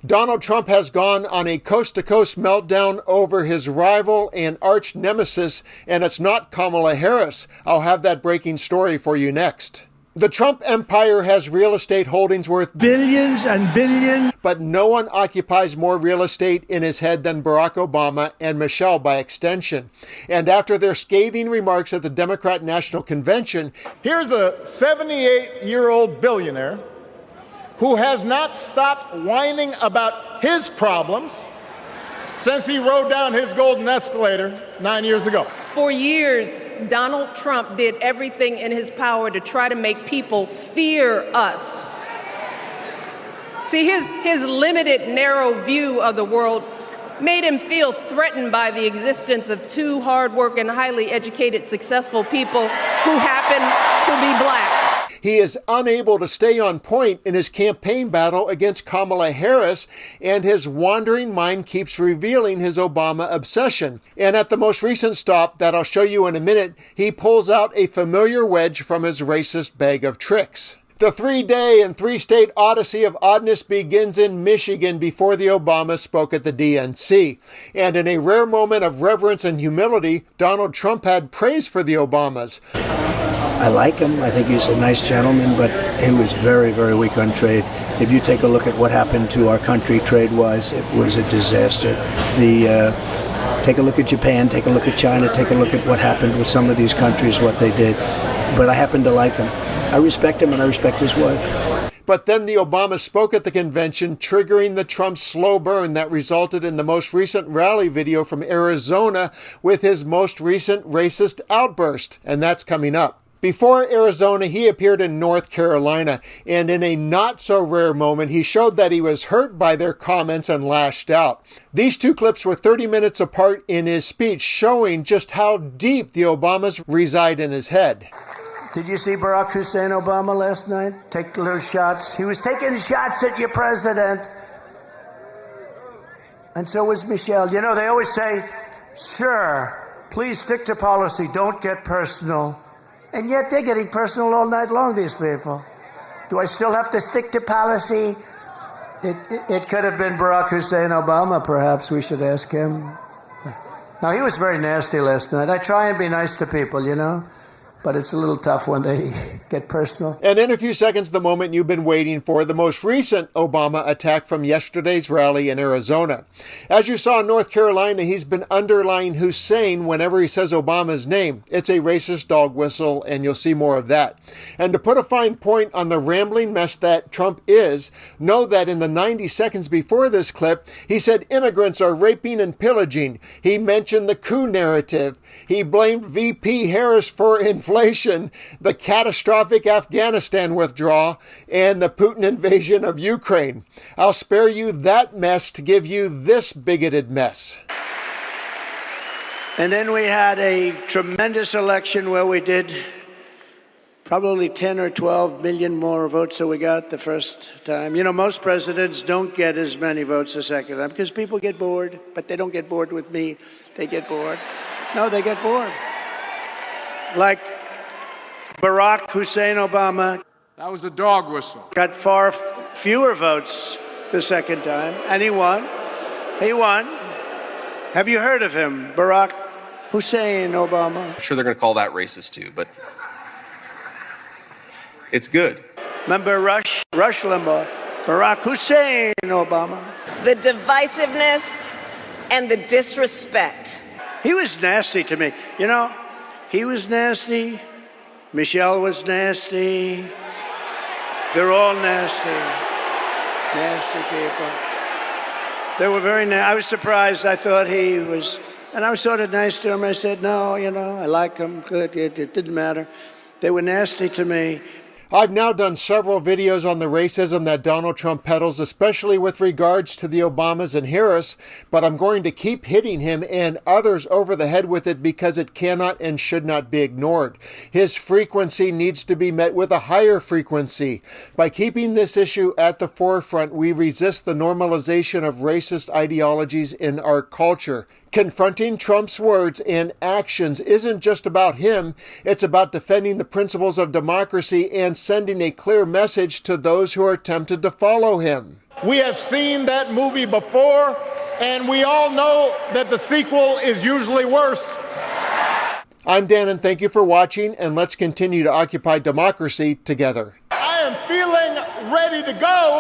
Donald Trump has gone on a coast-to-coast meltdown over his rival and arch nemesis, and it's not Kamala Harris. I'll have that breaking story for you next. The Trump empire has real estate holdings worth billions and billions, but no one occupies more real estate in his head than Barack Obama and Michelle by extension. And after their scathing remarks at the Democrat National Convention, here's a 78-year-old billionaire who has not stopped whining about his problems since he rode down his golden escalator 9 years ago. For years, Donald Trump did everything in his power to try to make people fear us. See, his limited, narrow view of the world made him feel threatened by the existence of two hardworking, highly educated, successful people who happen to be black. He is unable to stay on point in his campaign battle against Kamala Harris, and his wandering mind keeps revealing his Obama obsession. And at the most recent stop that I'll show you in a minute, he pulls out a familiar wedge from his racist bag of tricks. The 3-day and 3-state odyssey of oddness begins in Michigan before the Obamas spoke at the DNC. And in a rare moment of reverence and humility, Donald Trump had praise for the Obamas. I like him. I think he's a nice gentleman, but he was very, very weak on trade. If you take a look at what happened to our country trade-wise, it was a disaster. Take a look at Japan, take a look at China, take a look at what happened with some of these countries, what they did. But I happen to like him. I respect him and I respect his wife. But then the Obamas spoke at the convention, triggering the Trump slow burn that resulted in the most recent rally video from Arizona with his most recent racist outburst. And that's coming up. Before Arizona, he appeared in North Carolina, and in a not-so-rare moment, he showed that he was hurt by their comments and lashed out. These two clips were 30 minutes apart in his speech, showing just how deep the Obamas reside in his head. Did you see Barack Hussein Obama last night? Take little shots. He was taking shots at your president. And so was Michelle. You know, they always say, sure, please stick to policy, don't get personal. And yet they're getting personal all night long, these people. Do I still have to stick to policy? It could have been Barack Hussein Obama, perhaps we should ask him. Now, he was very nasty last night. I try and be nice to people, you know, but it's a little tough when they get personal. And in a few seconds, the moment you've been waiting for, the most recent Obama attack from yesterday's rally in Arizona. As you saw in North Carolina, he's been underlining Hussein whenever he says Obama's name. It's a racist dog whistle, and you'll see more of that. And to put a fine point on the rambling mess that Trump is, know that in the 90 seconds before this clip, he said immigrants are raping and pillaging. He mentioned the coup narrative. He blamed VP Harris for inflation, the catastrophic Afghanistan withdrawal, and the Putin invasion of Ukraine. I'll spare you that mess to give you this bigoted mess. And then we had a tremendous election where we did probably 10 or 12 million more votes than we got the first time. You know, most presidents don't get as many votes the second time because people get bored, but they don't get bored with me. They get bored. No, they get bored. Like Barack Hussein Obama. That was the dog whistle. Got far fewer votes the second time, and he won. He won. Have you heard of him, Barack Hussein Obama? I'm sure they're going to call that racist too, but it's good. Remember Rush Limbaugh, Barack Hussein Obama. The divisiveness and the disrespect. He was nasty to me. You know, he was nasty. Michelle was nasty. They're all nasty. Nasty people. They were very nasty. I was surprised. I thought he was, and I was sort of nice to him. I said, no, you know, I like him. Good. It didn't matter. They were nasty to me. I've now done several videos on the racism that Donald Trump peddles, especially with regards to the Obamas and Harris, but I'm going to keep hitting him and others over the head with it because it cannot and should not be ignored. His frequency needs to be met with a higher frequency. By keeping this issue at the forefront, we resist the normalization of racist ideologies in our culture. Confronting Trump's words and actions isn't just about him, it's about defending the principles of democracy and sending a clear message to those who are tempted to follow him. We have seen that movie before, and we all know that the sequel is usually worse. I'm Dan, and thank you for watching, and let's continue to occupy democracy together. I am feeling ready to go.